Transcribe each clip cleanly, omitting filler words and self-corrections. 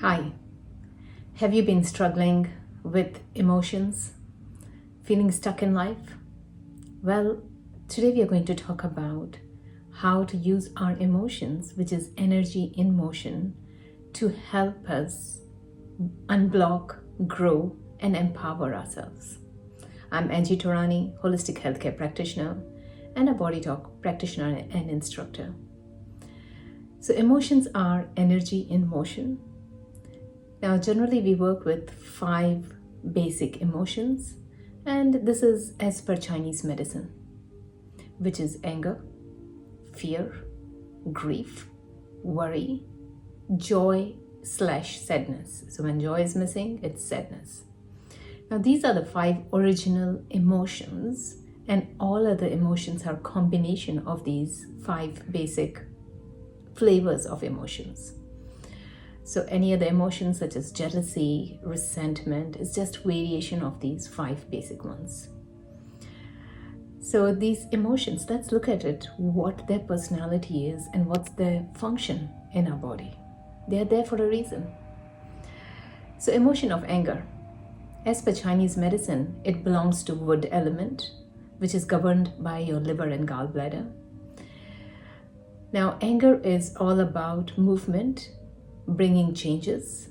Hi, have you been struggling with emotions, feeling stuck in life? Well, today we are going to talk about how to use our emotions, which is energy in motion, to help us unblock, grow, and empower ourselves. I'm Angie Tourani, holistic healthcare practitioner and a BodyTalk practitioner and instructor. So emotions are energy in motion. Now, generally we work with 5 basic emotions, and this is as per Chinese medicine, which is anger, fear, grief, worry, joy/sadness. So when joy is missing, it's sadness. Now, these are the 5 original emotions, and all other emotions are a combination of these 5 basic flavors of emotions. So any other emotions such as jealousy, resentment is just variation of these 5 basic ones. So these emotions, let's look at it, what their personality is and what's their function in our body. They are there for a reason. So emotion of anger. As per Chinese medicine, it belongs to wood element, which is governed by your liver and gallbladder. Now, anger is all about movement, bringing changes,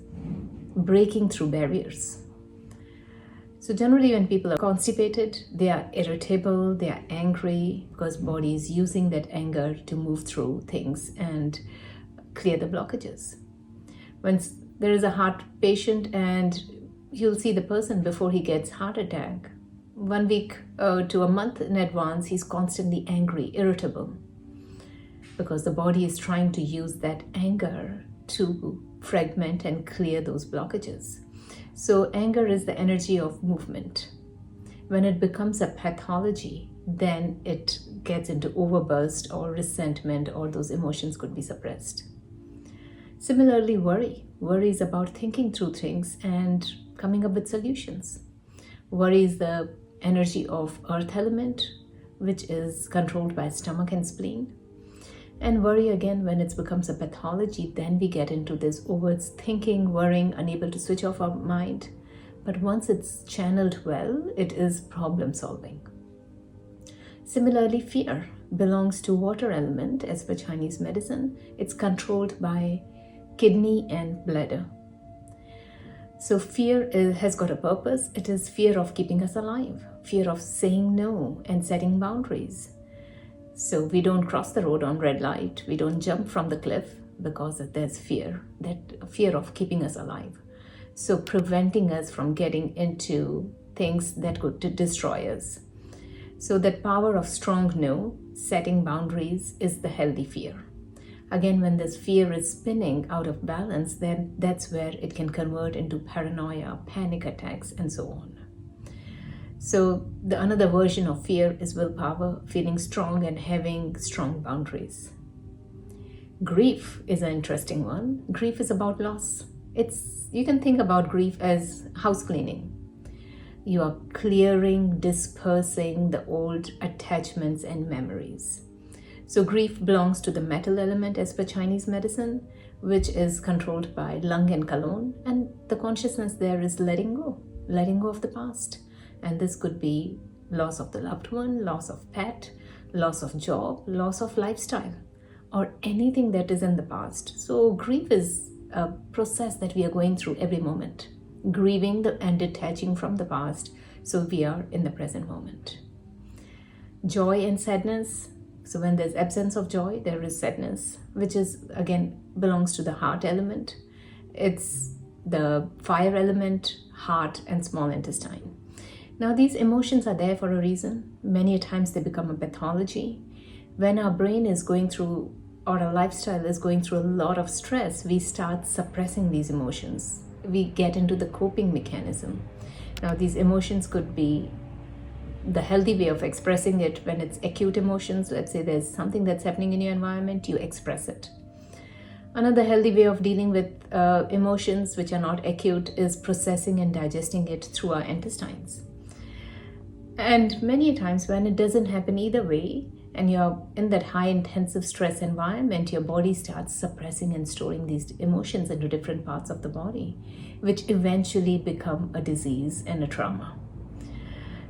breaking through barriers. So generally when people are constipated, they are irritable, they are angry because body is using that anger to move through things and clear the blockages. When there is a heart patient and you'll see the person before he gets heart attack, 1 week to a month in advance, he's constantly angry, irritable, because the body is trying to use that anger to fragment and clear those blockages. So anger is the energy of movement. When it becomes a pathology, then it gets into overburst or resentment, or those emotions could be suppressed. Similarly, worry. Worry is about thinking through things and coming up with solutions. Worry is the energy of earth element, which is controlled by stomach and spleen. And worry, again, when it becomes a pathology, then we get into this overthinking, worrying, unable to switch off our mind. But once it's channeled well, it is problem solving. Similarly, fear belongs to water element as per Chinese medicine. It's controlled by kidney and bladder. So fear has got a purpose. It is fear of keeping us alive, fear of saying no and setting boundaries. So we don't cross the road on red light, we don't jump from the cliff because there's fear, that fear of keeping us alive. So preventing us from getting into things that could destroy us. So that power of strong no, setting boundaries, is the healthy fear. Again, when this fear is spinning out of balance, then that's where it can convert into paranoia, panic attacks, and so on. So the another version of fear is willpower, feeling strong and having strong boundaries. Grief is an interesting one. Grief is about loss. You can think about grief as house cleaning. You are clearing, dispersing the old attachments and memories. So grief belongs to the metal element as per Chinese medicine, which is controlled by lung and colon, and the consciousness there is letting go of the past. And this could be loss of the loved one, loss of pet, loss of job, loss of lifestyle, or anything that is in the past. So grief is a process that we are going through every moment, grieving and detaching from the past, so we are in the present moment. Joy and sadness. So when there's absence of joy, there is sadness, which is, again, belongs to the heart element. It's the fire element, heart, and small intestine. Now, these emotions are there for a reason. Many times they become a pathology. When our brain is going through, or our lifestyle is going through a lot of stress, we start suppressing these emotions. We get into the coping mechanism. Now, these emotions could be the healthy way of expressing it. When it's acute emotions, let's say there's something that's happening in your environment, you express it. Another healthy way of dealing with emotions which are not acute is processing and digesting it through our intestines. And many times when it doesn't happen either way, and you're in that high intensive stress environment, your body starts suppressing and storing these emotions into different parts of the body, which eventually become a disease and a trauma.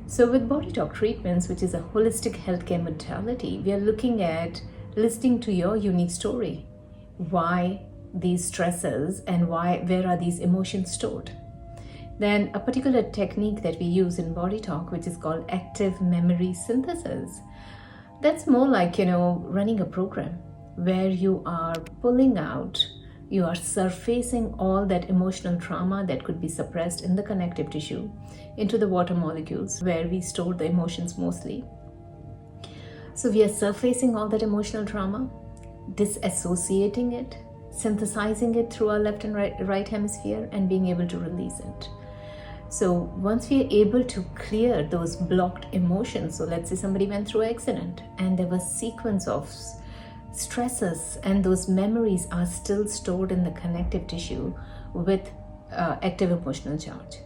So with BodyTalk treatments, which is a holistic healthcare modality, we are looking at listening to your unique story. Why these stresses and where are these emotions stored? Then a particular technique that we use in BodyTalk, which is called active memory synthesis. That's more like, running a program where you are pulling out, you are surfacing all that emotional trauma that could be suppressed in the connective tissue into the water molecules where we store the emotions mostly. So we are surfacing all that emotional trauma, disassociating it, synthesizing it through our left and right hemisphere, and being able to release it. So once we are able to clear those blocked emotions, so let's say somebody went through an accident and there was a sequence of stresses and those memories are still stored in the connective tissue with active emotional charge.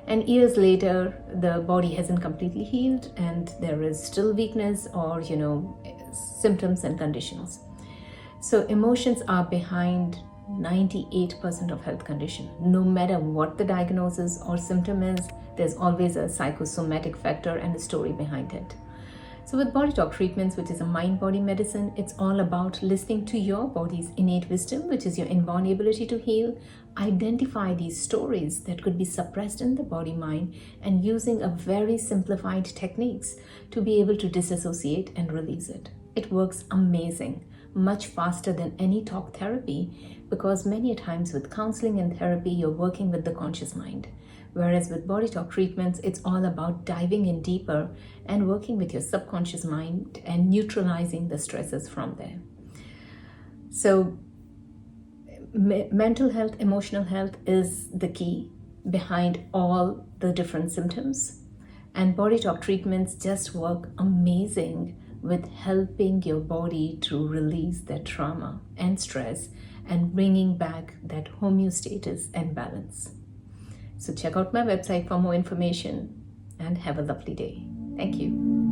And years later, the body hasn't completely healed and there is still weakness or, symptoms and conditions. So emotions are behind 98% of health condition. No matter what the diagnosis or symptom is, there's always a psychosomatic factor and a story behind it. So with BodyTalk treatments, which is a mind-body medicine, it's all about listening to your body's innate wisdom, which is your inborn ability to heal, identify these stories that could be suppressed in the body-mind, and using a very simplified techniques to be able to disassociate and release it. It works amazing, much faster than any talk therapy, because many times with counseling and therapy, you're working with the conscious mind. Whereas with BodyTalk treatments, it's all about diving in deeper and working with your subconscious mind and neutralizing the stresses from there. So mental health, emotional health is the key behind all the different symptoms. And BodyTalk treatments just work amazing with helping your body to release that trauma and stress and bringing back that homeostasis and balance. So check out my website for more information and have a lovely day. Thank you.